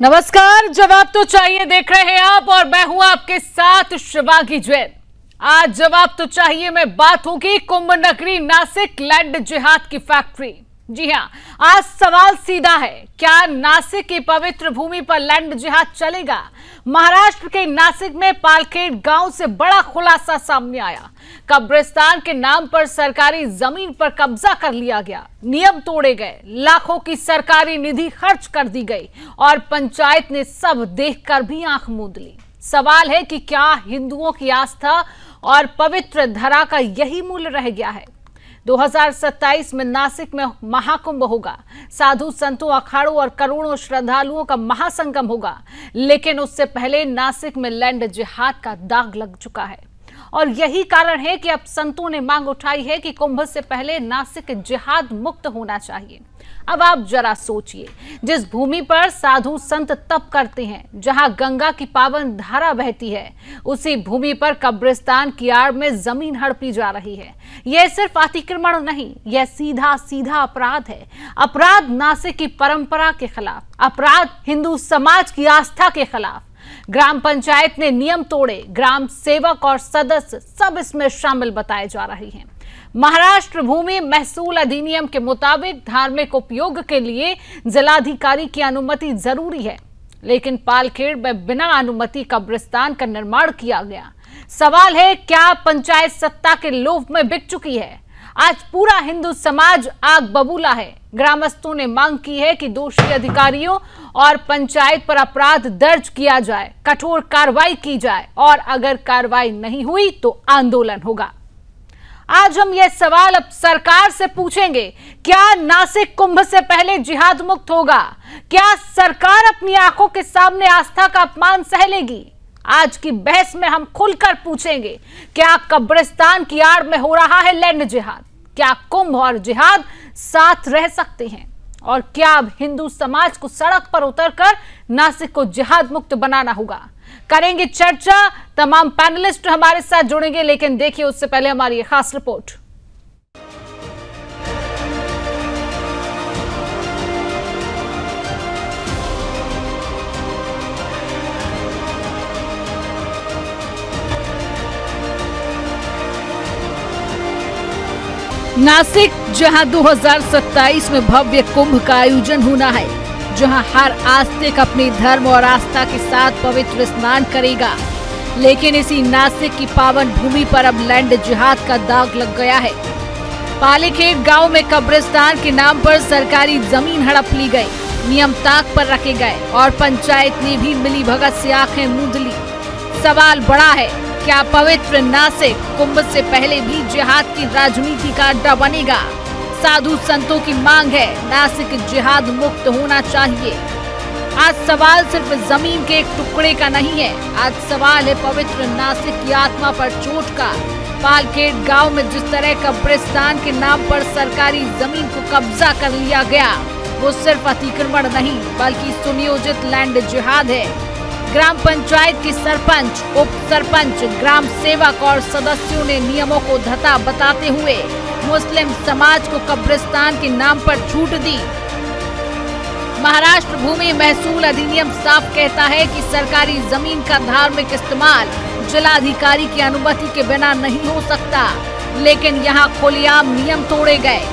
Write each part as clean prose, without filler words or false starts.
नमस्कार, जवाब तो चाहिए देख रहे हैं आप और मैं हूं आपके साथ शिवांगी जैन। आज जवाब तो चाहिए में बात होगी कुंभ नगरी नासिक लैंड जिहाद की फैक्ट्री। जी हां, आज सवाल सीधा है, क्या नासिक की पवित्र भूमि पर लैंड जिहाद चलेगा? महाराष्ट्र के नासिक में पालखेड गांव से बड़ा खुलासा सामने आया। कब्रिस्तान के नाम पर सरकारी जमीन पर कब्जा कर लिया गया, नियम तोड़े गए, लाखों की सरकारी निधि खर्च कर दी गई और पंचायत ने सब देखकर भी आंख मूंद ली। सवाल है कि क्या हिंदुओं की आस्था और पवित्र धरा का यही मूल्य रह गया है? 2027 में नासिक में महाकुंभ होगा, साधु संतों, अखाड़ों और करोड़ों श्रद्धालुओं का महासंगम होगा, लेकिन उससे पहले नासिक में लैंड जिहाद का दाग लग चुका है और यही कारण है कि अब संतों ने मांग उठाई है कि कुंभ से पहले नासिक जिहाद मुक्त होना चाहिए। अब आप जरा सोचिए, जिस भूमि पर साधु संत तप करते हैं, जहां गंगा की पावन धारा बहती है, उसी भूमि पर कब्रिस्तान की आड़ में जमीन हड़पी जा रही है। यह सिर्फ अतिक्रमण नहीं, यह सीधा सीधा अपराध है। अपराध नासिक की परंपरा के खिलाफ, अपराध हिंदू समाज की आस्था के खिलाफ। ग्राम पंचायत ने नियम तोड़े, ग्राम सेवक और सदस्य सब इसमें शामिल बताए जा रहे हैं। महाराष्ट्र भूमि महसूल अधिनियम के मुताबिक धार्मिक उपयोग के लिए जिलाधिकारी की अनुमति जरूरी है, लेकिन पालखेड़ में बिना अनुमति कब्रिस्तान का निर्माण किया गया। सवाल है, क्या पंचायत सत्ता के लोभ में बिक चुकी है? आज पूरा हिंदू समाज आग बबूला है। ग्रामस्थों ने मांग की है कि दोषी अधिकारियों और पंचायत पर अपराध दर्ज किया जाए, कठोर कार्रवाई की जाए और अगर कार्रवाई नहीं हुई तो आंदोलन होगा। आज हम यह सवाल अब सरकार से पूछेंगे, क्या नासिक कुंभ से पहले जिहाद मुक्त होगा? क्या सरकार अपनी आंखों के सामने आस्था का अपमान सह लेगी? आज की बहस में हम खुलकर पूछेंगे, क्या कब्रिस्तान की आड़ में हो रहा है लैंड जिहाद? क्या कुंभ और जिहाद साथ रह सकते हैं? और क्या अब हिंदू समाज को सड़क पर उतरकर नासिक को जिहाद मुक्त बनाना होगा? करेंगे चर्चा, तमाम पैनलिस्ट हमारे साथ जुड़ेंगे, लेकिन देखिए उससे पहले हमारी एक खास रिपोर्ट। नासिक, जहां 2027 में भव्य कुंभ का आयोजन होना है, जहां हर आस्तिक अपने धर्म और आस्था के साथ पवित्र स्नान करेगा, लेकिन इसी नासिक की पावन भूमि पर अब लैंड जिहाद का दाग लग गया है। पालखेड़ गांव में कब्रिस्तान के नाम पर सरकारी जमीन हड़प ली गई, नियम ताक पर रखे गए और पंचायत ने भी मिलीभगत से आंखें मूंद ली। सवाल बड़ा है, क्या पवित्र नासिक कुंभ से पहले भी जिहाद की राजनीति का अड्डा बनेगा? साधु संतों की मांग है, नासिक जिहाद मुक्त होना चाहिए। आज सवाल सिर्फ जमीन के एक टुकड़े का नहीं है, आज सवाल है पवित्र नासिक की आत्मा पर चोट का। पालखेड़ गांव में जिस तरह कब्रिस्तान के नाम पर सरकारी जमीन को कब्जा कर लिया गया, वो सिर्फ अतिक्रमण नहीं बल्कि सुनियोजित लैंड जिहाद है। ग्राम पंचायत के सरपंच, उप सरपंच, ग्राम सेवक और सदस्यों ने नियमों को धता बताते हुए मुस्लिम समाज को कब्रिस्तान के नाम पर छूट दी। महाराष्ट्र भूमि महसूल अधिनियम साफ कहता है कि सरकारी जमीन का धार्मिक इस्तेमाल जिलाधिकारी की अनुमति के बिना नहीं हो सकता, लेकिन यहाँ खुलेआम नियम तोड़े गए।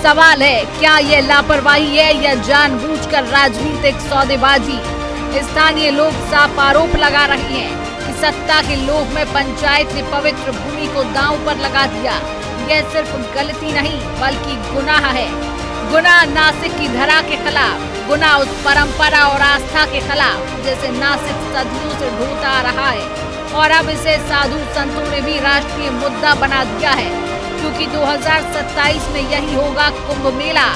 सवाल है, क्या यह लापरवाही है या जानबूझकर राजनीतिक सौदेबाजी? स्थानीय लोग साफ आरोप लगा रहे हैं कि सत्ता के लोभ में पंचायत ने पवित्र भूमि को दांव पर लगा दिया। यह सिर्फ गलती नहीं बल्कि गुनाह है। गुनाह नासिक की धरा के खिलाफ, गुनाह उस परंपरा और आस्था के खिलाफ जिसे नासिक सदियों से ढोता आ रहा है। और अब इसे साधु संतों ने भी राष्ट्रीय मुद्दा बना दिया है, क्योंकि 2027 में यही होगा कुंभ मेला,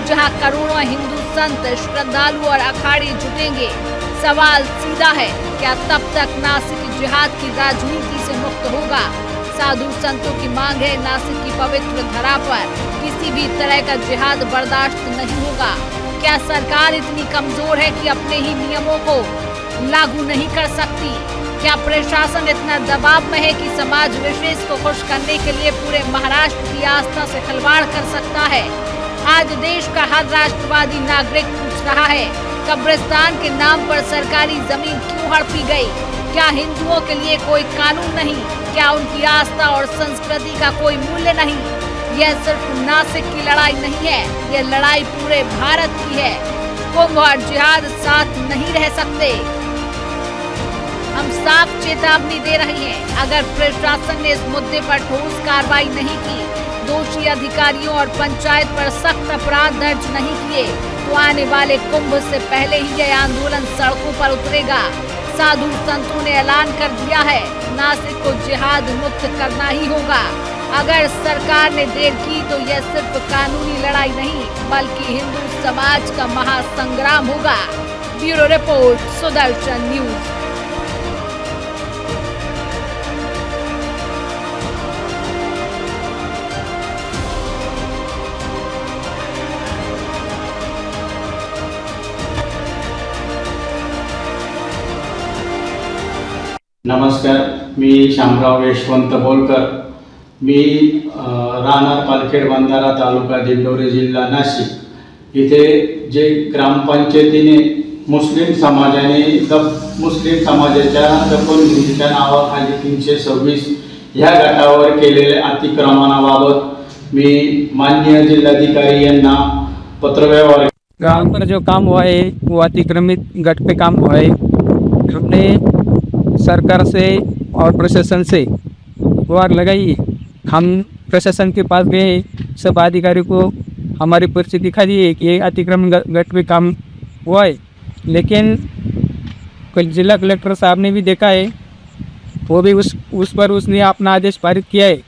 जहां करोड़ों हिंदू संत, श्रद्धालु और अखाड़े जुटेंगे। सवाल सीधा है, क्या तब तक नासिक जिहाद की राजनीति से मुक्त होगा? साधु संतों की मांग है, नासिक की पवित्र धरा पर किसी भी तरह का जिहाद बर्दाश्त नहीं होगा। क्या सरकार इतनी कमजोर है कि अपने ही नियमों को लागू नहीं कर सकती? क्या प्रशासन इतना दबाव में है कि समाज विशेष को खुश करने के लिए पूरे महाराष्ट्र की आस्था से खिलवाड़ कर सकता है? आज देश का हर राष्ट्रवादी नागरिक पूछ रहा है, कब्रिस्तान के नाम पर सरकारी जमीन क्यों हड़पी गई? क्या हिंदुओं के लिए कोई कानून नहीं? क्या उनकी आस्था और संस्कृति का कोई मूल्य नहीं? यह सिर्फ नासिक की लड़ाई नहीं है, यह लड़ाई पूरे भारत की है। कुंभ और जिहाद साथ नहीं रह सकते। हम साफ चेतावनी दे रहे हैं, अगर प्रशासन ने इस मुद्दे पर ठोस कार्रवाई नहीं की, दोषी अधिकारियों और पंचायत पर सख्त अपराध दर्ज नहीं किए, तो आने वाले कुंभ से पहले ही यह आंदोलन सड़कों पर उतरेगा। साधु संतों ने ऐलान कर दिया है, नासिक को जिहाद मुक्त करना ही होगा। अगर सरकार ने देर की तो यह सिर्फ कानूनी लड़ाई नहीं, बल्कि हिंदू समाज का महासंग्राम होगा। Bureau report, Sudarshan news. नमस्कार, मी शामराव यशवंत बोलकर. मी राहणार पालखेड बंधारा तालुका दिंडोरी जिल्हा नाशिक. इथे जे ग्रामपंचायतीने मुस्लिम समाजाने मुस्लिम समाजाच्या दखलंदाजीच्या नावाखाली 326 ह्या गटावर केलेल्या अतिक्रमणाबाबत मी माननीय जिल्हाधिकारी यांना पत्रव्यवहार. गांव पर जो काम हुआ है वो अतिक्रमित गट पे काम हुआ है. हमने सरकार से और प्रशासन से गुहार लगाई. हम प्रशासन के पास गए, सब अधिकारी को हमारी परिस्थिति दिखा दी है कि ये अतिक्रमण गट पे काम हुआ है. लेकिन जिला कलेक्टर साहब ने भी देखा है, वो भी उस पर उसने अपना आदेश पारित किया है.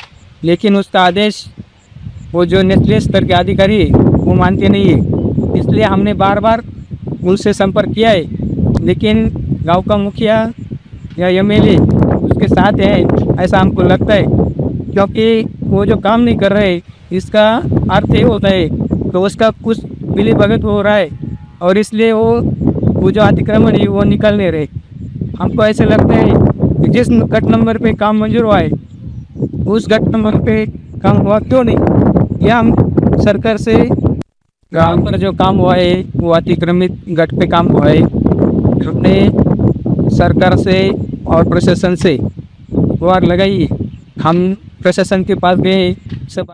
लेकिन उसका आदेश वो जो निचले स्तर के अधिकारी है वो मानते नहीं है. इसलिए हमने बार बार उनसे संपर्क किया है, लेकिन गांव का मुखिया या एमएलए उसके साथ है ऐसा हमको लगता है, क्योंकि वो जो काम नहीं कर रहे इसका अर्थ ये होता है तो उसका कुछ मिली भगत हो रहा है, और इसलिए वो जो अतिक्रमण है वो निकल नहीं रहे. हमको ऐसे लगता है कि जिस गट नंबर पे काम मंजूर हुआ है उस गट नंबर पे काम हुआ क्यों नहीं, यह हम सरकार से. गांव पर जो काम हुआ है वो अतिक्रमित गट पे काम हुआ है. हमने सरकार से और प्रशासन से गुहार लगाई. हम प्रशासन के पास गए, सब.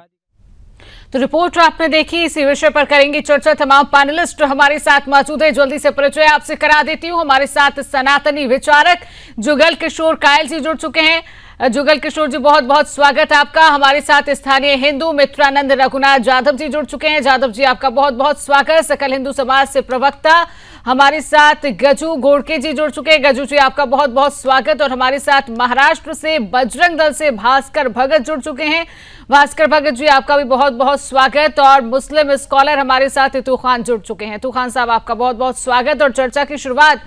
तो रिपोर्ट आपने देखी, इसी विषय पर करेंगे चर्चा. तमाम पैनलिस्ट हमारे साथ मौजूद है. जल्दी से परिचय आपसे करा देती हूँ. हमारे साथ सनातनी विचारक जुगल किशोर कायल जी जुड़ चुके हैं. जुगल किशोर जी, बहुत बहुत स्वागत है आपका. हमारे साथ स्थानीय हिंदू मित्रानंद रघुनाथ जाधव जी जुड़ चुके हैं. जाधव जी, आपका बहुत बहुत स्वागत. सकल हिंदू समाज से प्रवक्ता हमारे साथ गजू गोड़के जी जुड़ चुके हैं. गजू जी, आपका बहुत बहुत स्वागत. और हमारे साथ महाराष्ट्र से बजरंग दल से भास्कर भगत जुड़ चुके हैं. भास्कर भगत जी, आपका भी बहुत बहुत स्वागत. और मुस्लिम स्कॉलर हमारे साथ इतू खान जुड़ चुके हैं. इतू खान साहब, आपका बहुत बहुत स्वागत. और चर्चा की शुरुआत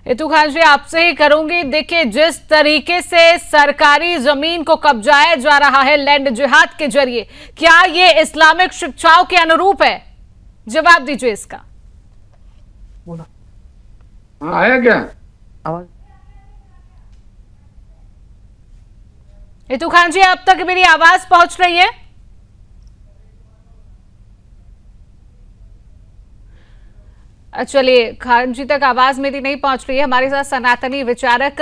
इतू खान जी आपसे ही करूंगी. देखिए, जिस तरीके से सरकारी जमीन को कब्जाया जा रहा है लैंड जिहाद के जरिए, क्या ये इस्लामिक शिक्षाओं के अनुरूप है? जवाब दीजिए इसका. आया क्या आवाज? इतू खान जी, अब तक मेरी आवाज पहुंच रही है? चलिए, खान जी तक आवाज मेरी नहीं पहुंच रही है. हमारे साथ सनातनी विचारक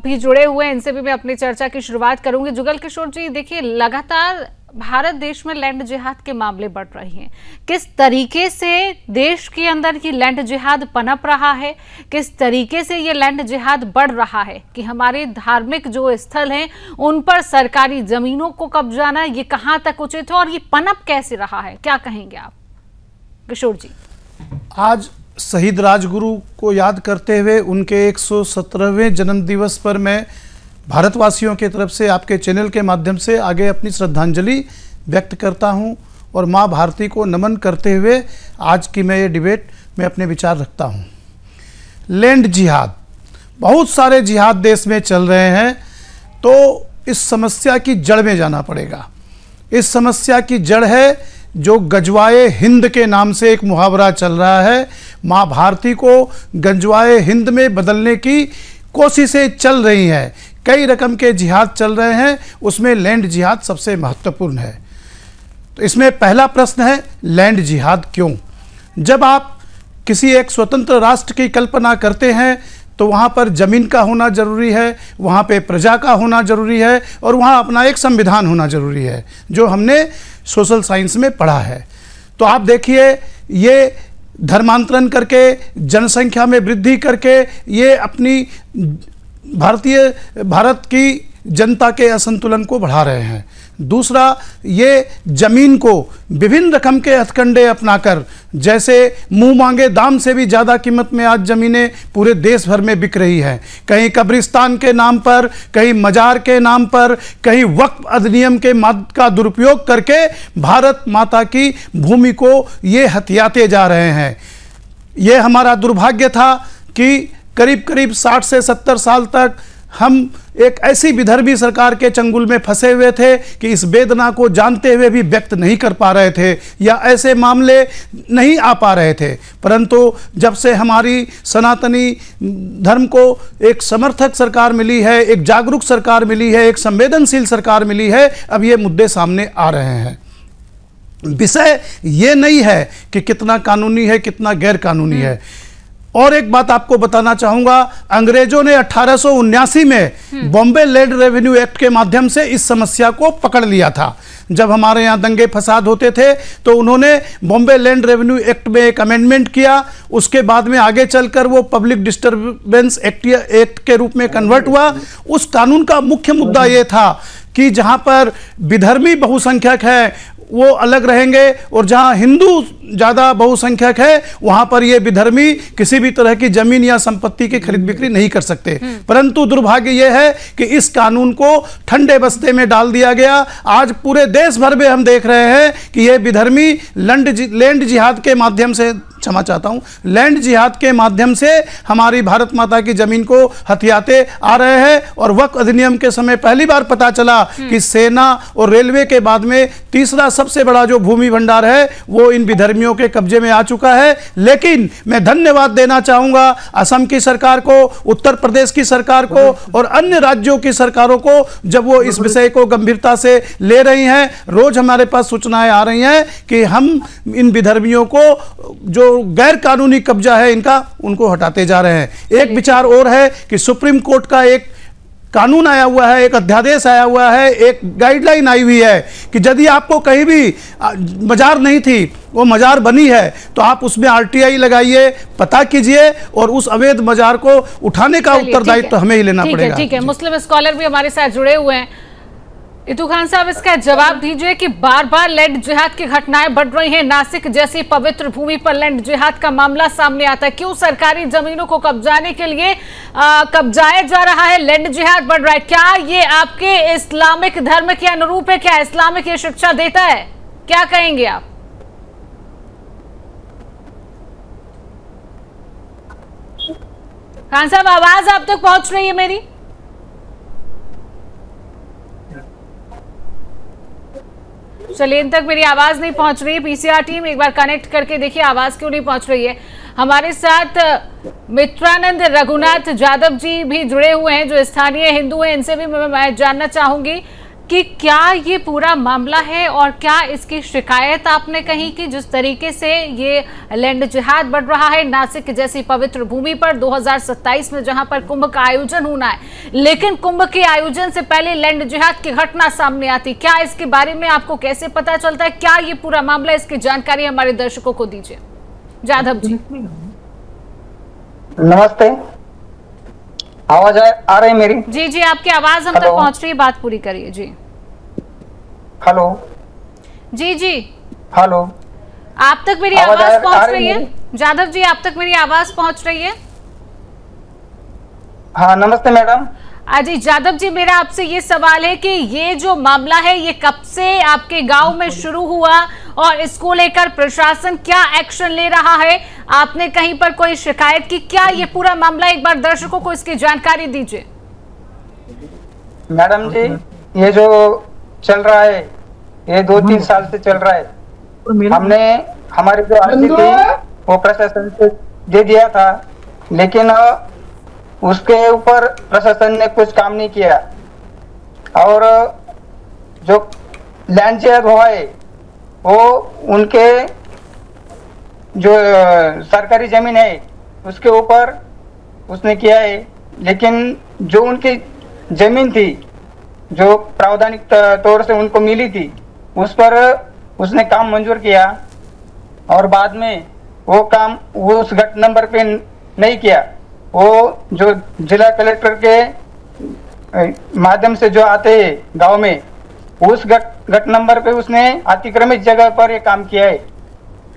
भी जुड़े हुए हैं, इनसे भी मैं अपनी चर्चा की शुरुआत करूंगी. जुगल किशोर जी, देखिए, लगातार भारत देश में लैंड जिहाद के मामले बढ़ रहे हैं. किस तरीके से देश के अंदर ये लैंड जिहाद पनप रहा है, किस तरीके से ये लैंड जिहाद बढ़ रहा है कि हमारे धार्मिक जो स्थल हैं उन पर सरकारी जमीनों को कब्जाना, ये कहां तक उचित है और ये पनप कैसे रहा है? क्या कहेंगे आप किशोर जी? आज शहीद राजगुरु को याद करते हुए उनके 117वें जन्म दिवस पर मैं भारतवासियों की तरफ से आपके चैनल के माध्यम से आगे अपनी श्रद्धांजलि व्यक्त करता हूं, और मां भारती को नमन करते हुए आज की मैं ये डिबेट में अपने विचार रखता हूं. लैंड जिहाद, बहुत सारे जिहाद देश में चल रहे हैं, तो इस समस्या की जड़ में जाना पड़ेगा. इस समस्या की जड़ है जो गजवाए हिंद के नाम से एक मुहावरा चल रहा है. माँ भारती को गजवाए हिंद में बदलने की कोशिशें चल रही हैं. कई रकम के जिहाद चल रहे हैं, उसमें लैंड जिहाद सबसे महत्वपूर्ण है. तो इसमें पहला प्रश्न है, लैंड जिहाद क्यों? जब आप किसी एक स्वतंत्र राष्ट्र की कल्पना करते हैं तो वहाँ पर ज़मीन का होना ज़रूरी है, वहाँ पे प्रजा का होना ज़रूरी है और वहाँ अपना एक संविधान होना ज़रूरी है, जो हमने सोशल साइंस में पढ़ा है। तो आप देखिए, ये धर्मांतरण करके, जनसंख्या में वृद्धि करके ये अपनी भारत की जनता के असंतुलन को बढ़ा रहे हैं। दूसरा, ये ज़मीन को विभिन्न रकम के हथकंडे अपनाकर, जैसे मुंह मांगे दाम से भी ज़्यादा कीमत में आज ज़मीनें पूरे देश भर में बिक रही हैं। कहीं कब्रिस्तान के नाम पर, कहीं मजार के नाम पर, कहीं वक्फ अधिनियम के का दुरुपयोग करके भारत माता की भूमि को ये हथियाते जा रहे हैं। ये हमारा दुर्भाग्य था कि करीब करीब 60 से 70 साल तक हम एक ऐसी विदर्भी सरकार के चंगुल में फंसे हुए थे कि इस वेदना को जानते हुए भी व्यक्त नहीं कर पा रहे थे या ऐसे मामले नहीं आ पा रहे थे। परंतु जब से हमारी सनातनी धर्म को एक समर्थक सरकार मिली है, एक जागरूक सरकार मिली है, एक संवेदनशील सरकार मिली है, अब ये मुद्दे सामने आ रहे हैं। विषय ये नहीं है कि कितना कानूनी है, कितना गैर कानूनी है। और एक बात आपको बताना चाहूंगा, अंग्रेजों ने 1879 में बॉम्बे लैंड रेवेन्यू एक्ट के माध्यम से इस समस्या को पकड़ लिया था। जब हमारे यहाँ दंगे फसाद होते थे तो उन्होंने बॉम्बे लैंड रेवेन्यू एक्ट में एक अमेंडमेंट किया। उसके बाद में आगे चलकर वो पब्लिक डिस्टर्बेंस एक्ट के रूप में कन्वर्ट हुआ। उस कानून का मुख्य मुद्दा ये था कि जहाँ पर विधर्मी बहुसंख्यक है वो अलग रहेंगे और जहां हिंदू ज़्यादा बहुसंख्यक है वहां पर ये विधर्मी किसी भी तरह की जमीन या संपत्ति की खरीद बिक्री नहीं कर सकते। परंतु दुर्भाग्य यह है कि इस कानून को ठंडे बस्ते में डाल दिया गया। आज पूरे देश भर में हम देख रहे हैं कि ये विधर्मी लैंड जिहाद के माध्यम से, क्षमा चाहता हूं, लैंड जिहाद के माध्यम से हमारी भारत माता की जमीन को हथियाते आ रहे हैं। और वक्फ अधिनियम के समय पहली बार पता चला कि सेना और रेलवे के बाद में तीसरा सबसे बड़ा जो भूमि भंडार है वो इन विधर्मियों के कब्जे में आ चुका है। लेकिन मैं धन्यवाद देना चाहूंगा असम की सरकार को, उत्तर प्रदेश की सरकार को और अन्य राज्यों की सरकारों को, जब वो इस विषय को गंभीरता से ले रही हैं। रोज हमारे पास सूचनाएं आ रही हैं कि हम इन विधर्मियों को, जो गैर कानूनी कब्जा है इनका, उनको हटाते जा रहे हैं। एक विचार और है कि सुप्रीम कोर्ट का एक कानून आया हुआ है, एक अध्यादेश आया हुआ है, एक गाइडलाइन आई हुई है कि यदि आपको कहीं भी मजार नहीं थी, वो मजार बनी है, तो आप उसमें RTI लगाइए, पता कीजिए और उस अवैध मजार को उठाने का उत्तरदायित्व तो हमें ही लेना पड़ेगा। ठीक है, मुस्लिम स्कॉलर भी हमारे साथ जुड़े हुए हैं। इतू खान साहब, इसका जवाब दीजिए कि बार बार लैंड जिहाद की घटनाएं बढ़ रही हैं। नासिक जैसी पवित्र भूमि पर लैंड जिहाद का मामला सामने आता है। क्यों सरकारी जमीनों को कब्जाने के लिए कब्जाया जा रहा है, लैंड जिहाद बढ़ रहा है? क्या ये आपके इस्लामिक धर्म के अनुरूप है? क्या इस्लामिक ये शिक्षा देता है? क्या कहेंगे आप? खान साहब, आवाज आप तक पहुंच रही है मेरी? चलिए, इन तक मेरी आवाज नहीं पहुंच रही है। पीसीआर टीम एक बार कनेक्ट करके देखिए आवाज क्यों नहीं पहुंच रही है। हमारे साथ मित्रानंद रघुनाथ यादव जी भी जुड़े हुए हैं जो स्थानीय हिंदू हैं। इनसे भी मैं जानना चाहूंगी कि क्या ये पूरा मामला है और क्या इसकी शिकायत आपने कही कि जिस तरीके से ये लैंड जिहाद बढ़ रहा है नासिक जैसी पवित्र भूमि पर 2027 में, जहां पर कुंभ का आयोजन होना है, लेकिन कुंभ के आयोजन से पहले लैंड जिहाद की घटना सामने आती, क्या इसके बारे में आपको कैसे पता चलता है? क्या ये पूरा मामला, इसकी जानकारी हमारे दर्शकों को दीजिए। जाधव जी, नमस्ते, आवाज आ रही मेरी? जी जी, आपकी आवाज हम तक पहुंच रही है, बात पूरी करिए जी। हेलो जी जी, हेलो, आप तक मेरी आवाज पहुंच रही है? जाधव जी, आप तक मेरी आवाज पहुंच रही है? हाँ, नमस्ते मैडम। जी जादव जी, मेरा आपसे ये सवाल है कि ये जो मामला है ये कब से आपके गांव में शुरू हुआ और इसको लेकर प्रशासन क्या एक्शन ले रहा है? आपने कहीं पर कोई शिकायत की? क्या ये पूरा मामला, एक बार दर्शकों को इसकी जानकारी दीजिए। मैडम जी, ये जो चल रहा है ये 2-3 साल से चल रहा है। हमने हमारी जो अर्जी थी वो प्रशासन से दे दिया था, लेकिन उसके ऊपर प्रशासन ने कुछ काम नहीं किया। और जो लैंड जिहाद हुआ है वो उनके जो सरकारी जमीन है उसके ऊपर उसने किया है, लेकिन जो उनकी जमीन थी जो प्रावधानिक तौर से उनको मिली थी उस पर उसने काम मंजूर किया और बाद में वो काम उस गट नंबर पे नहीं किया। वो जो जिला कलेक्टर के माध्यम से जो आते हैं गांव में उस गट नंबर पे उसने अतिक्रमित जगह पर ये काम किया है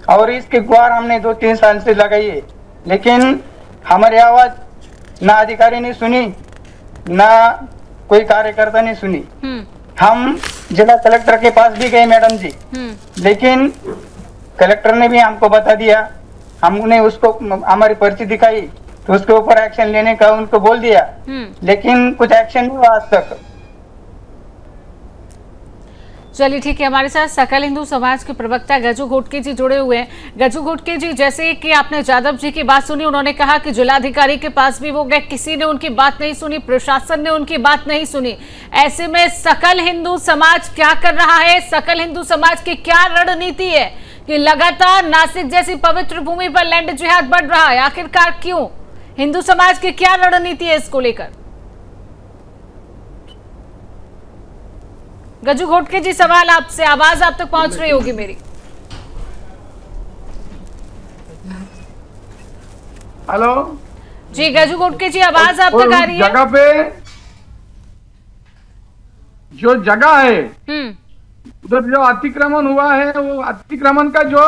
और इसकी गुहार हमने 2-3 साल से लगाई है, लेकिन हमारी आवाज ना अधिकारी ने सुनी ना कोई कार्यकर्ता ने सुनी। हम जिला कलेक्टर के पास भी गए मैडम जी, लेकिन कलेक्टर ने भी हमको बता दिया, हमने उसको हमारी पर्ची दिखाई तो उसके ऊपर एक्शन लेने का उनको बोल दिया, लेकिन कुछ एक्शन नहीं हुआ आज तक। चलिए ठीक है, हमारे साथ सकल हिंदू समाज के प्रवक्ता गजू घोटके जी जुड़े हुए हैं। गजू घोटके जी, जैसे कि आपने जादव जी की बात सुनी, उन्होंने कहा कि जिलाधिकारी के पास भी वो गए, किसी ने उनकी बात नहीं सुनी, प्रशासन ने उनकी बात नहीं सुनी। ऐसे में सकल हिंदू समाज क्या कर रहा है? सकल हिंदू समाज की क्या रणनीति है कि लगातार नासिक जैसी पवित्र भूमि पर लैंड जिहाद बढ़ रहा है? आखिरकार क्यों? हिंदू समाज की क्या रणनीति है इसको लेकर? गजू घोटके जी, सवाल आपसे, आवाज आप तक पहुंच रही होगी मेरी। हेलो जी गजू घोटके जी, आवाज आप तक आ रही है? जगह पे जो जगह है उधर जो अतिक्रमण हुआ है, वो अतिक्रमण का जो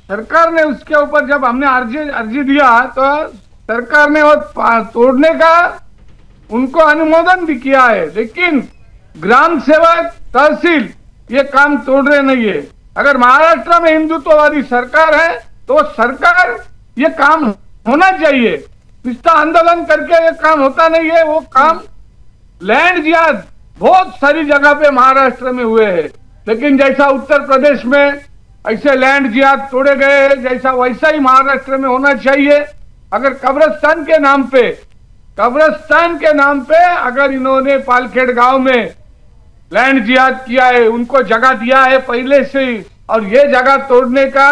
सरकार ने उसके ऊपर जब हमने अर्जी दिया तो सरकार ने वो तोड़ने का उनको अनुमोदन भी किया है, लेकिन ग्राम सेवक तहसील ये काम तोड़ रहे नहीं है। अगर महाराष्ट्र में हिंदुत्ववादी सरकार है तो सरकार ये काम होना चाहिए, इसका आंदोलन करके ये काम होता नहीं है। वो काम लैंड जिहाद बहुत सारी जगह पे महाराष्ट्र में हुए हैं, लेकिन जैसा उत्तर प्रदेश में ऐसे लैंड जिहाद तोड़े गए हैं, जैसा वैसा ही महाराष्ट्र में होना चाहिए। अगर कब्रिस्तान के नाम पे अगर इन्होंने पालखेड़ गांव में लैंड जिहाद किया है, उनको जगह दिया है पहले से ही, और ये जगह तोड़ने का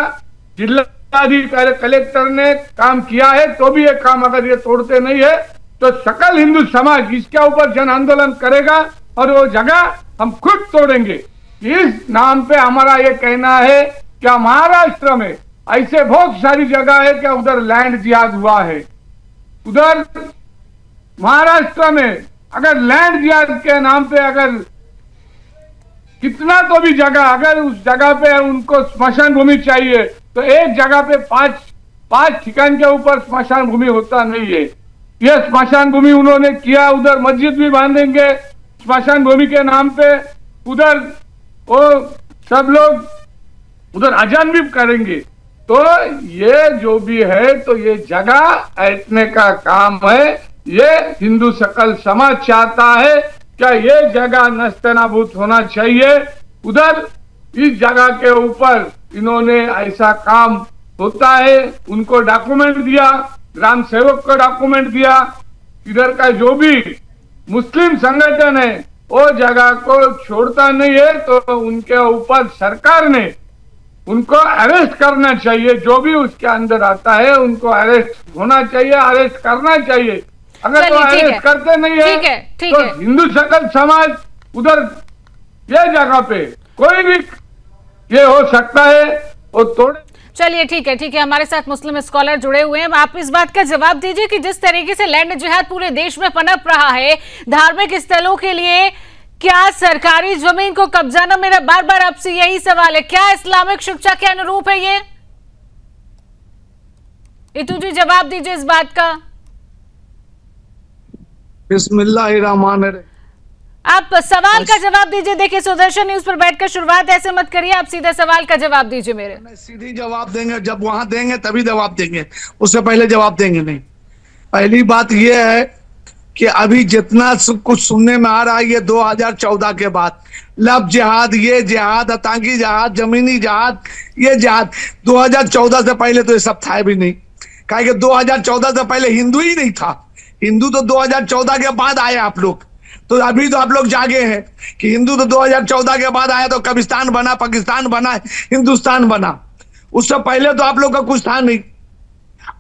जिलाधिकारी कलेक्टर ने काम किया है, तो भी ये काम अगर ये तोड़ते नहीं है तो सकल हिंदू समाज इसके ऊपर जन आंदोलन करेगा और वो जगह हम खुद तोड़ेंगे। इस नाम पे हमारा ये कहना है कि महाराष्ट्र में ऐसे बहुत सारी जगह है कि उधर लैंड जिहाद हुआ है। उधर महाराष्ट्र में अगर लैंड जिहाद के नाम पे अगर कितना तो भी जगह, अगर उस जगह पे उनको स्मशान भूमि चाहिए तो एक जगह पे पांच ठिकान के ऊपर स्मशान भूमि होता नहीं है। यह स्मशान भूमि उन्होंने किया, उधर मस्जिद भी बांधेंगे स्मशान भूमि के नाम पे, उधर वो सब लोग उधर अजान भी करेंगे। तो ये जो भी है तो ये जगह ऐंठने का काम है। ये हिंदू सकल समाज चाहता है क्या ये जगह नस्तनाबूद होना चाहिए। उधर इस जगह के ऊपर इन्होंने ऐसा काम होता है, उनको डॉक्यूमेंट दिया, ग्राम सेवक को डॉक्यूमेंट दिया। इधर का जो भी मुस्लिम संगठन है वो जगह को छोड़ता नहीं है, तो उनके ऊपर सरकार ने उनको अरेस्ट करना चाहिए। जो भी उसके अंदर आता है उनको अरेस्ट होना चाहिए, अरेस्ट करना चाहिए। अगर तो अरेस्ट करते नहीं है तो हिंदू सकल समाज उधर ये जगह पे कोई भी ये हो सकता है वो तोड़े। चलिए ठीक है, हमारे साथ मुस्लिम स्कॉलर जुड़े हुए हैं। आप इस बात का जवाब दीजिए कि जिस तरीके से लैंड जिहाद पूरे देश में पनप रहा है धार्मिक स्थलों के लिए, क्या सरकारी जमीन को कब्जाना, मेरा बार बार आपसे यही सवाल है, क्या इस्लामिक शिक्षा के अनुरूप है ये? इतू जी जवाब दीजिए इस बात का। बिस्मिल्लाहिर्रहमानिर्रहीम। आप सवाल का जवाब दीजिए। देखिए सुदर्शन न्यूज पर बैठकर शुरुआत ऐसे मत करिए, आप सीधा सवाल का जवाब दीजिए मेरे। सीधी जवाब देंगे, जब वहां देंगे तभी जवाब देंगे, उससे पहले जवाब देंगे नहीं। पहली बात यह है कि अभी जितना कुछ सुनने में आ रहा है ये 2014 के बाद लब जिहाद, ये जिहाद, आतंकी जिहाद, जमीनी जिहाद, ये जिहाद 2014 से पहले तो ये सब था भी नहीं। कहा कि 2014 से पहले हिंदू ही नहीं था। हिंदू तो 2014 के बाद आए आप लोग, तो अभी तो आप लोग जागे हैं कि हिंदू तो 2014 के बाद आया, तो कब्रिस्तान बना, पाकिस्तान बना, हिंदुस्तान बना। उससे पहले तो आप लोग का कुछ था नहीं।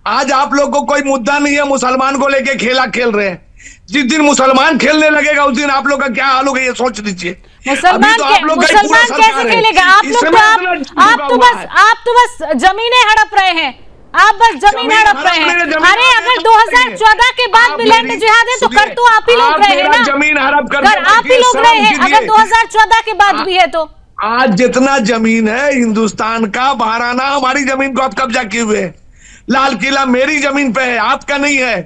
आज आप लोग को कोई मुद्दा नहीं है, मुसलमान को लेके खेला खेल रहे हैं। जिस दिन मुसलमान खेलने लगेगा उस दिन आप लोग का क्या हाल होगा ये सोच लीजिए। मुसलमान कैसे खेलेगा? आप तो बस जमीनें हड़प रहे हैं, आप बस जमीन हड़प रहे हैं। अरे अगर 2014 के बाद भी लैंड जिहाद है तो कर तो आप ही लोग रहे हैं ना, जमीन हड़प कर आप ही लोग रहे हैं। अगर 2014 के बाद भी है तो आज जितना जमीन है हिंदुस्तान का, बहाराना हमारी जमीन को आप कब्जा किए हुए हैं। लाल किला मेरी जमीन पे है, आपका नहीं है।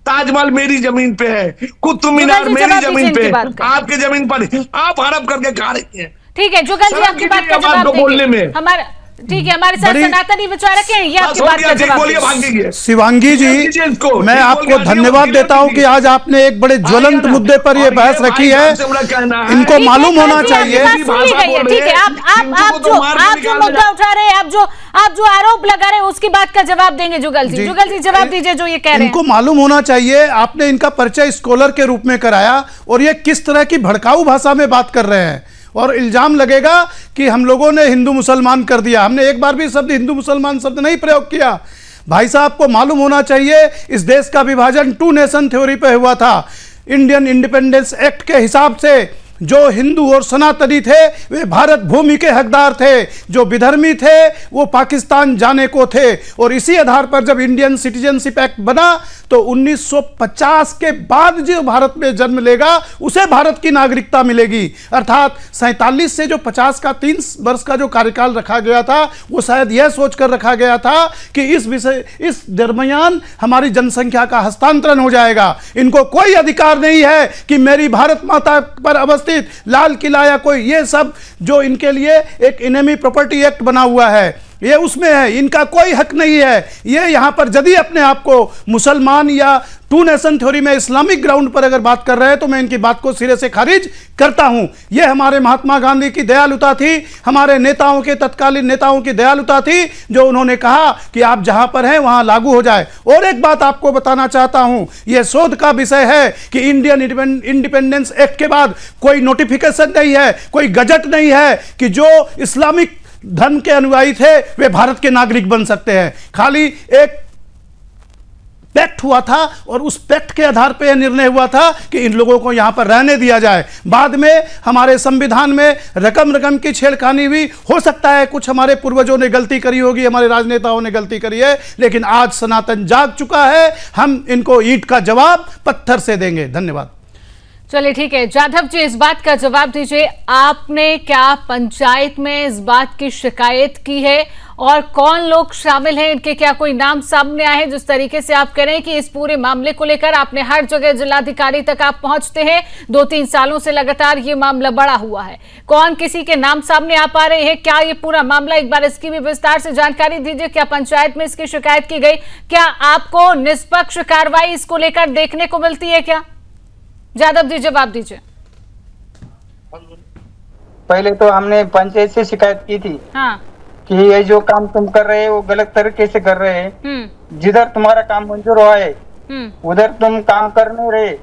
ताजमहल मेरी जमीन पे है, कुतुब मीनार मेरी जमीन पे, आपकी जमीन पर आप हड़प करके खा रही हैं। ठीक है जुगल जी, आपकी बात का जवाब बोलने में हमारा ठीक है, हमारे साथ सनातनी विचारक हैं, ये आपकी बात का जवाब। शिवांगी जी, मैं आपको धन्यवाद देता हूं कि आज आपने एक बड़े ज्वलंत मुद्दे पर ये बहस रखी है। इनको मालूम होना चाहिए। ठीक है, आप जो मुद्दा उठा रहे हैं, आप जो आरोप लगा रहे हैं उसकी बात का जवाब देंगे जुगल जी। जुगल जी जवाब दीजिए जो ये कह रहे हैं। इनको मालूम होना चाहिए, आपने इनका परिचय स्कॉलर के रूप में कराया और ये किस तरह की भड़काऊ भाषा में बात कर रहे हैं, और इल्जाम लगेगा कि हम लोगों ने हिंदू मुसलमान कर दिया। हमने एक बार भी शब्द हिंदू मुसलमान शब्द नहीं प्रयोग किया। भाई साहब को मालूम होना चाहिए इस देश का विभाजन 2 नेशन थ्योरी पे हुआ था। इंडियन इंडिपेंडेंस एक्ट के हिसाब से जो हिंदू और सनातनी थे वे भारत भूमि के हकदार थे, जो विधर्मी थे वो पाकिस्तान जाने को थे। और इसी आधार पर जब इंडियन सिटीजनशिप एक्ट बना तो 1950 के बाद जो भारत में जन्म लेगा उसे भारत की नागरिकता मिलेगी। अर्थात 47 से जो 50 का 3 वर्ष का जो कार्यकाल रखा गया था वो शायद यह सोचकर रखा गया था कि इस दरमियान हमारी जनसंख्या का हस्तांतरण हो जाएगा। इनको कोई अधिकार नहीं है कि मेरी भारत माता पर अवस्थित लाल किला या कोई, ये सब जो इनके लिए एक इनेमी प्रॉपर्टी एक्ट बना हुआ है ये उसमें है, इनका कोई हक नहीं है। ये यहां पर यदि अपने आप को मुसलमान या 2 नेशन थ्योरी में इस्लामिक ग्राउंड पर अगर बात कर रहे हैं तो मैं इनकी बात को सिरे से खारिज करता हूं। यह हमारे महात्मा गांधी की दयालुता थी, हमारे नेताओं के तत्कालीन नेताओं की दयालुता थी जो उन्होंने कहा कि आप जहां पर हैं वहां लागू हो जाए। और एक बात आपको बताना चाहता हूं, यह शोध का विषय है कि इंडियन इंडिपेंडेंस एक्ट के बाद कोई नोटिफिकेशन नहीं है, कोई गजट नहीं है कि जो इस्लामिक धर्म के अनुयायी थे वे भारत के नागरिक बन सकते हैं। खाली एक पैक्ट हुआ था और उस पैक्ट के आधार पर यह निर्णय हुआ था कि इन लोगों को यहां पर रहने दिया जाए। बाद में हमारे संविधान में रकम की छेड़खानी हुई। हो सकता है कुछ हमारे पूर्वजों ने गलती करी होगी, हमारे राजनेताओं ने गलती करी है, लेकिन आज सनातन जाग चुका है। हम इनको ईंट का जवाब पत्थर से देंगे। धन्यवाद। चलिए ठीक है, जाधव जी इस बात का जवाब दीजिए, आपने क्या पंचायत में इस बात की शिकायत की है और कौन लोग शामिल हैं, इनके क्या कोई नाम सामने आए हैं? जिस तरीके से आप कह रहे हैं कि इस पूरे मामले को लेकर आपने हर जगह जिलाधिकारी तक आप पहुंचते हैं, 2-3 सालों से लगातार ये मामला बढ़ा हुआ है, कौन किसी के नाम सामने आ पा रहे हैं? क्या ये पूरा मामला, एक बार इसकी भी विस्तार से जानकारी दीजिए। क्या पंचायत में इसकी शिकायत की गई? क्या आपको निष्पक्ष कार्रवाई इसको लेकर देखने को मिलती है क्या? जादव जी जवाब दीजिए। पहले तो हमने पंचायत से शिकायत की थी हाँ। कि ये जो काम तुम कर रहे हो वो गलत तरीके से कर रहे हैं। जिधर तुम्हारा काम मंजूर हुआ है उधर तुम काम कर नहीं रहे,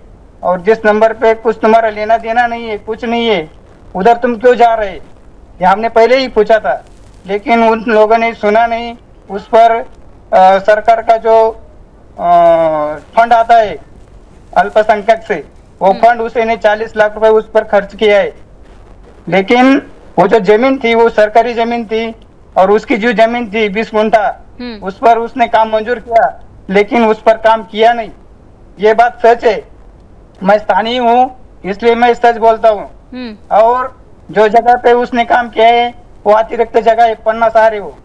और जिस नंबर पे कुछ तुम्हारा लेना देना नहीं है, कुछ नहीं है, उधर तुम क्यों जा रहे? ये हमने पहले ही पूछा था, लेकिन उन लोगों ने सुना नहीं। उस पर सरकार का जो फंड आता है अल्पसंख्यक से, वो फंड उसने 40 लाख रुपए उस पर खर्च किया है। लेकिन वो जो जमीन थी वो सरकारी जमीन थी, और उसकी जो जमीन थी 20 गुंठा, उस पर उसने काम मंजूर किया, लेकिन उस पर काम किया नहीं। ये बात सच है, मैं स्थानीय हूँ इसलिए मैं सच बोलता हूँ। और जो जगह पे उसने काम किया है वो अतिरिक्त जगह है, पन्ना सार है वो,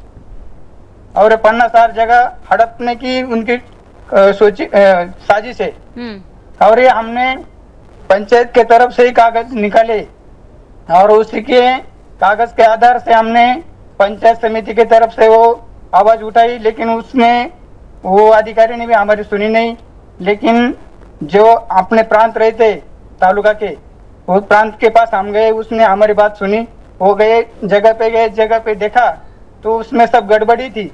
और पन्ना सार जगह हड़पने की उनकी साजिश है। और ये हमने पंचायत के तरफ से ही कागज निकाले, और उसी के कागज के आधार से हमने पंचायत समिति के तरफ से वो आवाज उठाई, लेकिन उसमें वो अधिकारी ने भी हमारी सुनी नहीं। लेकिन जो अपने प्रांत रहे थे तालुका के, वो प्रांत के पास हम गए, उसने हमारी बात सुनी, वो गए जगह पे देखा तो उसमें सब गड़बड़ी थी,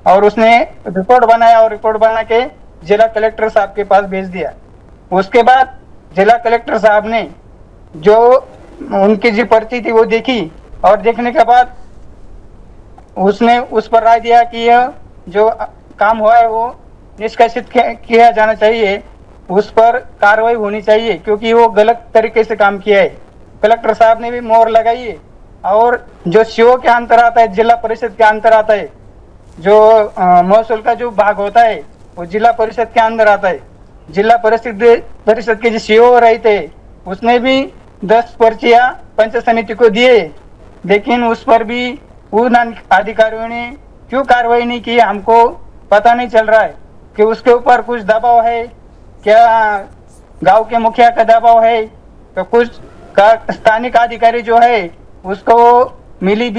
और उसने रिपोर्ट बनाया, और रिपोर्ट बना के जिला कलेक्टर साहब के पास भेज दिया। उसके बाद जिला कलेक्टर साहब ने जो उनकी जो पर्ची थी वो देखी, और देखने के बाद उसने उस पर राय दिया कि यह जो काम हुआ है वो निष्कासित किया जाना चाहिए, उस पर कार्रवाई होनी चाहिए, क्योंकि वो गलत तरीके से काम किया है। कलेक्टर साहब ने भी मोहर लगाई है। और जो सीओ के अंतर आता है, जिला परिषद के अंतर आता है, जो महसूल का जो भाग होता है वो जिला परिषद के अंदर आता है। जिला परिषद के जो सीओ रहे थे उसने भी 10 पर्चियां पंचायत समिति को दिए, लेकिन उस पर भी उन अधिकारियों ने क्यों कार्रवाई नहीं की हमको पता नहीं चल रहा है कि उसके ऊपर कुछ दबाव है क्या, गांव के मुखिया का दबाव है, तो कुछ स्थानिक अधिकारी जो है उसको मिली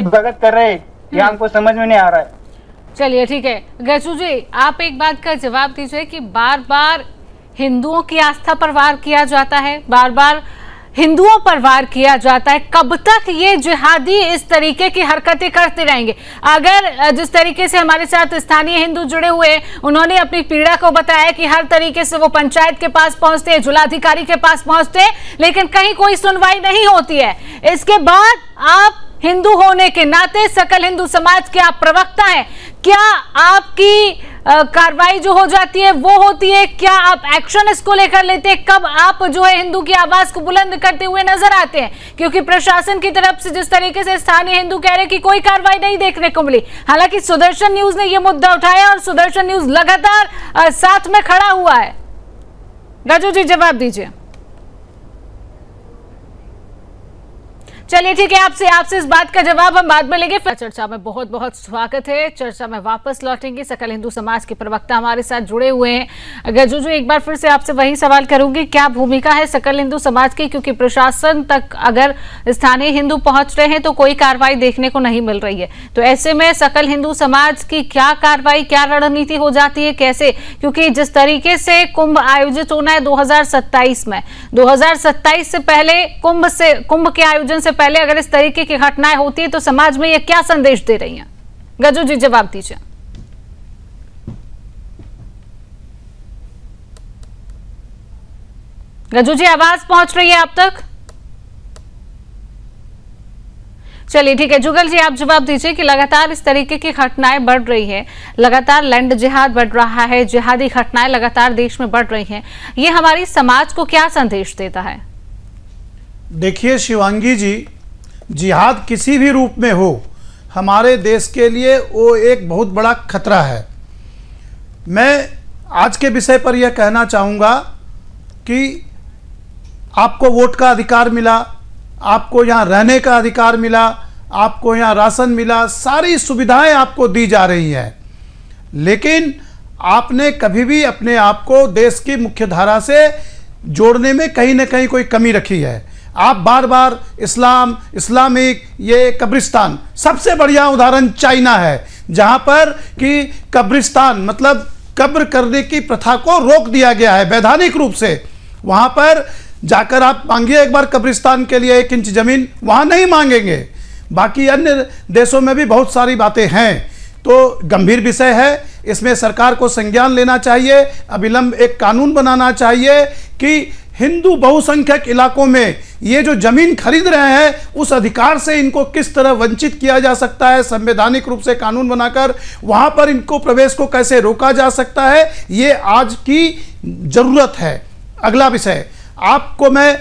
भगत कर रहे, ये हमको समझ में नहीं आ रहा है। चलिए ठीक है गजू जी, आप एक बात का जवाब दीजिए कि बार बार हिंदुओं की आस्था पर वार किया जाता है, बार बार हिंदुओं पर वार किया जाता है, कब तक ये जिहादी इस तरीके की हरकतें करते रहेंगे? अगर जिस तरीके से हमारे साथ स्थानीय हिंदू जुड़े हुए, उन्होंने अपनी पीड़ा को बताया कि हर तरीके से वो पंचायत के पास पहुंचते हैं, जिलाधिकारी के पास पहुंचते हैं, लेकिन कहीं कोई सुनवाई नहीं होती है। इसके बाद आप हिंदू होने के नाते, सकल हिंदू समाज के आप प्रवक्ता हैं, क्या आपकी कार्रवाई जो हो जाती है वो होती है? क्या आप एक्शन इसको लेकर लेते हैं? कब आप जो है हिंदू की आवाज को बुलंद करते हुए नजर आते हैं? क्योंकि प्रशासन की तरफ से जिस तरीके से स्थानीय हिंदू कह रहे कि कोई कार्रवाई नहीं देखने को मिली, हालांकि सुदर्शन न्यूज ने यह मुद्दा उठाया और सुदर्शन न्यूज लगातार साथ में खड़ा हुआ है। गजू जी जवाब दीजिए। चलिए ठीक है, आपसे इस बात का जवाब हम बाद में लेंगे। चर्चा में बहुत बहुत स्वागत है। चर्चा में वापस लौटेंगे। सकल हिंदू समाज के प्रवक्ता हमारे साथ जुड़े हुए हैं। गजू जी, एक बार फिर से आपसे वही सवाल करूंगी, क्या भूमिका है सकल हिंदू समाज की? क्योंकि प्रशासन तक अगर स्थानीय हिंदू पहुंच रहे हैं तो कोई कार्रवाई देखने को नहीं मिल रही है, तो ऐसे में सकल हिंदू समाज की क्या कार्रवाई, क्या रणनीति हो जाती है, कैसे? क्योंकि जिस तरीके से कुंभ आयोजित होना है 2027 में, 2027 से पहले कुंभ के आयोजन से पहले अगर इस तरीके की घटनाएं होती है तो समाज में ये क्या संदेश दे रही हैं? गजू जी जवाब दीजिए। गजू जी आवाज पहुंच रही है आप तक? चलिए ठीक है, जुगल जी आप जवाब दीजिए कि लगातार इस तरीके की घटनाएं बढ़ रही है, लगातार लैंड जिहाद बढ़ रहा है, जिहादी घटनाएं लगातार देश में बढ़ रही हैं, ये हमारी समाज को क्या संदेश देता है? देखिए शिवांगी जी, जिहाद किसी भी रूप में हो, हमारे देश के लिए वो एक बहुत बड़ा खतरा है। मैं आज के विषय पर यह कहना चाहूँगा कि आपको वोट का अधिकार मिला, आपको यहाँ रहने का अधिकार मिला, आपको यहाँ राशन मिला, सारी सुविधाएं आपको दी जा रही हैं, लेकिन आपने कभी भी अपने आप को देश की मुख्य धारा से जोड़ने में कहीं ना कहीं कोई कमी रखी है। आप बार बार इस्लामिक, ये कब्रिस्तान, सबसे बढ़िया उदाहरण चाइना है, जहां पर कि कब्रिस्तान मतलब कब्र करने की प्रथा को रोक दिया गया है वैधानिक रूप से। वहां पर जाकर आप मांगिए एक बार कब्रिस्तान के लिए 1 इंच जमीन, वहां नहीं मांगेंगे। बाकी अन्य देशों में भी बहुत सारी बातें हैं, तो गंभीर विषय है, इसमें सरकार को संज्ञान लेना चाहिए, अविलंब एक कानून बनाना चाहिए कि हिंदू बहुसंख्यक इलाकों में ये जो जमीन खरीद रहे हैं उस अधिकार से इनको किस तरह वंचित किया जा सकता है, संवैधानिक रूप से कानून बनाकर वहां पर इनको प्रवेश को कैसे रोका जा सकता है, ये आज की जरूरत है। अगला विषय, आपको मैं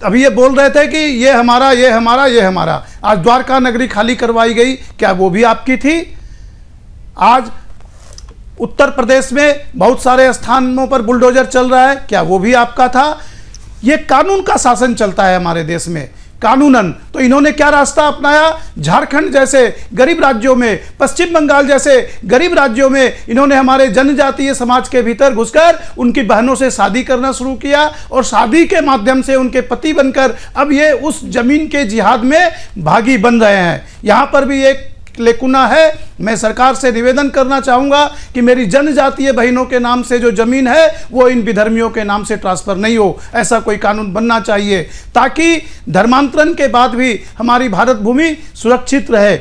अभी ये बोल रहे थे कि ये हमारा, ये हमारा, ये हमारा, आज द्वारका नगरी खाली करवाई गई, क्या वो भी आपकी थी? आज उत्तर प्रदेश में बहुत सारे स्थानों पर बुलडोजर चल रहा है, क्या वो भी आपका था? ये कानून का शासन चलता है हमारे देश में, कानूनन। तो इन्होंने क्या रास्ता अपनाया? झारखंड जैसे गरीब राज्यों में, पश्चिम बंगाल जैसे गरीब राज्यों में इन्होंने हमारे जनजातीय समाज के भीतर घुसकर उनकी बहनों से शादी करना शुरू किया और शादी के माध्यम से उनके पति बनकर अब ये उस जमीन के जिहाद में भागी बन रहे हैं। यहाँ पर भी एक लेकुना है। मैं सरकार से निवेदन करना चाहूँगा कि मेरी जनजातीय बहनों के नाम से जो जमीन है वो इन विधर्मियों के नाम से ट्रांसफ़र नहीं हो, ऐसा कोई कानून बनना चाहिए ताकि धर्मांतरण के बाद भी हमारी भारत भूमि सुरक्षित रहे।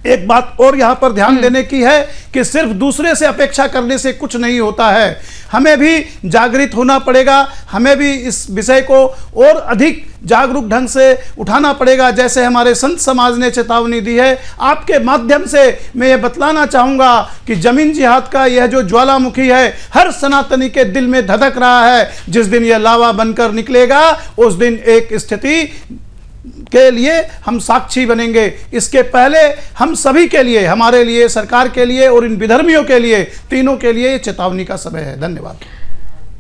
एक बात और यहाँ पर ध्यान देने की है कि सिर्फ दूसरे से अपेक्षा करने से कुछ नहीं होता है, हमें भी जागृत होना पड़ेगा, हमें भी इस विषय को और अधिक जागरूक ढंग से उठाना पड़ेगा, जैसे हमारे संत समाज ने चेतावनी दी है। आपके माध्यम से मैं ये बतलाना चाहूँगा कि जमीन जिहाद का यह जो ज्वालामुखी है हर सनातनी के दिल में धधक रहा है। जिस दिन यह लावा बनकर निकलेगा उस दिन एक स्थिति के लिए हम साक्षी बनेंगे। इसके पहले हम सभी के लिए, हमारे लिए, सरकार के लिए और इन विधर्मियों के लिए, तीनों के लिए चेतावनी का समय है। धन्यवाद।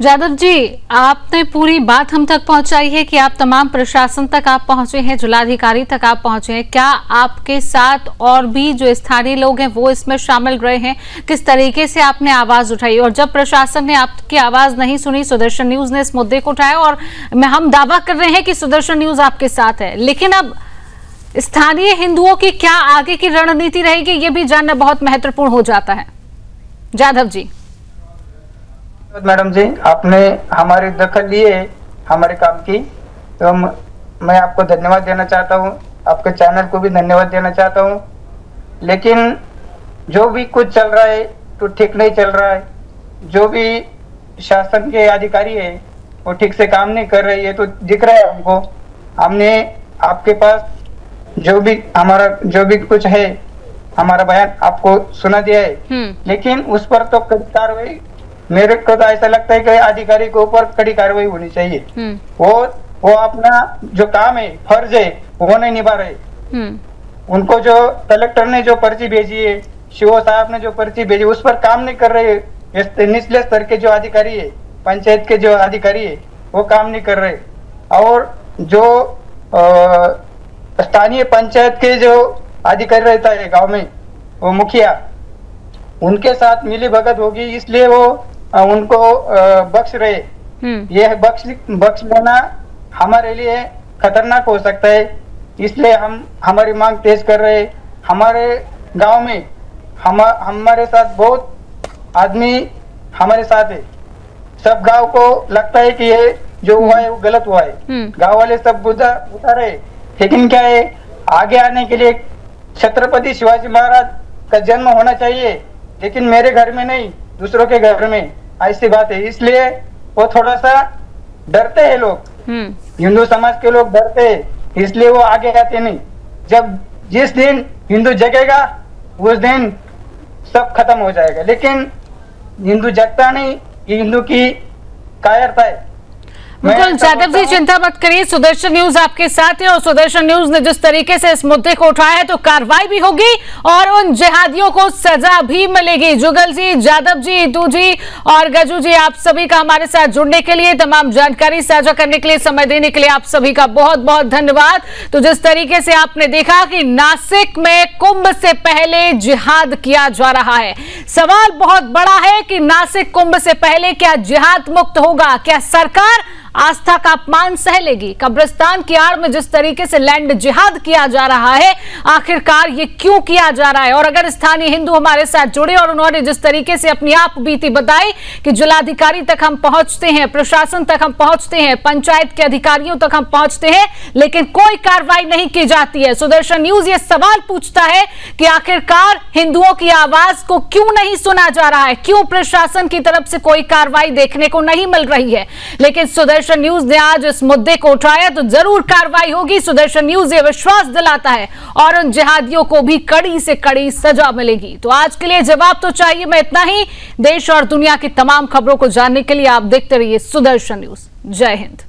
जादव जी, आपने पूरी बात हम तक पहुंचाई है कि आप तमाम प्रशासन तक आप पहुंचे हैं, जिलाधिकारी तक आप पहुंचे हैं। क्या आपके साथ और भी जो स्थानीय लोग हैं वो इसमें शामिल रहे हैं? किस तरीके से आपने आवाज उठाई? और जब प्रशासन ने आपकी आवाज नहीं सुनी, सुदर्शन न्यूज ने इस मुद्दे को उठाया और हम दावा कर रहे हैं कि सुदर्शन न्यूज आपके साथ है, लेकिन अब स्थानीय हिंदुओं की क्या आगे की रणनीति रहेगी, ये भी जानना बहुत महत्वपूर्ण हो जाता है। जाधव जी। मैडम जी, आपने हमारी दखल लिए हमारे काम की, तो मैं आपको धन्यवाद देना चाहता हूँ, आपके चैनल को भी धन्यवाद देना चाहता हूँ। लेकिन जो भी कुछ चल रहा है तो ठीक नहीं चल रहा है। जो भी शासन के अधिकारी है वो ठीक से काम नहीं कर रहे, ये तो दिख रहा है हमको। हमने आपके पास जो भी कुछ है हमारा बयान आपको सुना दिया है, लेकिन उस पर तो कड़ी कार्रवाई, मेरे को तो ऐसा लगता है कि अधिकारी के ऊपर कड़ी कार्रवाई होनी चाहिए। वो अपना जो काम है, फर्ज है, वो नहीं निभा रहे। उनको जो कलेक्टर ने जो पर्ची भेजी है, शिव साहब ने जो पर्ची भेजी, उस पर काम नहीं कर रहे। निचले स्तर के जो अधिकारी है, पंचायत के जो अधिकारी है, वो काम नहीं कर रहे। और जो स्थानीय पंचायत के जो अधिकारी रहता है गांव में, वो मुखिया, उनके साथ मिली भगत होगी, इसलिए वो उनको बख्श रहे। यह बख्श लेना हमारे लिए खतरनाक हो सकता है, इसलिए हम हमारी मांग तेज कर रहे। हमारे गांव में हमारे साथ बहुत आदमी हमारे साथ है। सब गांव को लगता है कि ये जो हुआ है वो गलत हुआ है। गांव वाले सब बुझा रहे, लेकिन क्या है, आगे आने के लिए छत्रपति शिवाजी महाराज का जन्म होना चाहिए, लेकिन मेरे घर में नहीं, दूसरों के घर में, ऐसी बात है। इसलिए वो थोड़ा सा डरते हैं लोग, हिंदू समाज के लोग डरते हैं, इसलिए वो आगे आते नहीं। जिस दिन हिंदू जगेगा उस दिन सब खत्म हो जाएगा, लेकिन हिंदू जगता नहीं, ये हिंदू की कायरता है। बिल्कुल जादव जी, चिंता मत करिए, सुदर्शन न्यूज आपके साथ है और सुदर्शन न्यूज ने जिस तरीके से इस मुद्दे को उठाया है तो कार्रवाई भी होगी और उन जिहादियों को सजा भी मिलेगी। जुगल जी, जादव जी, इतू जी और गजू जी, आप सभी का हमारे साथ जुड़ने के लिए, तमाम जानकारी साझा करने के लिए, समय देने के लिए आप सभी का बहुत बहुत धन्यवाद। तो जिस तरीके से आपने देखा कि नासिक में कुंभ से पहले जिहाद किया जा रहा है, सवाल बहुत बड़ा है कि नासिक कुंभ से पहले क्या जिहाद मुक्त होगा? क्या सरकार आस्था का अपमान सह लेगी? कब्रिस्तान की आड़ में जिस तरीके से लैंड जिहाद किया जा रहा है, आखिरकार ये क्यों किया जा रहा है? और अगर स्थानीय हिंदू हमारे साथ जुड़े और उन्होंने जिस तरीके से अपनी आप बीती बताई कि जिलाधिकारी तक हम पहुंचते हैं, प्रशासन तक हम पहुंचते हैं, पंचायत के अधिकारियों तक हम पहुंचते हैं, लेकिन कोई कार्रवाई नहीं की जाती है। सुदर्शन न्यूज ये सवाल पूछता है कि आखिरकार हिंदुओं की आवाज को क्यों नहीं सुना जा रहा है? क्यों प्रशासन की तरफ से कोई कार्रवाई देखने को नहीं मिल रही है? लेकिन सुदर्शन न्यूज ने आज इस मुद्दे को उठाया तो जरूर कार्रवाई होगी। सुदर्शन न्यूज ये विश्वास दिलाता है और उन जिहादियों को भी कड़ी से कड़ी सजा मिलेगी। तो आज के लिए जवाब तो चाहिए मैं इतना ही। देश और दुनिया की तमाम खबरों को जानने के लिए आप देखते रहिए सुदर्शन न्यूज। जय हिंद।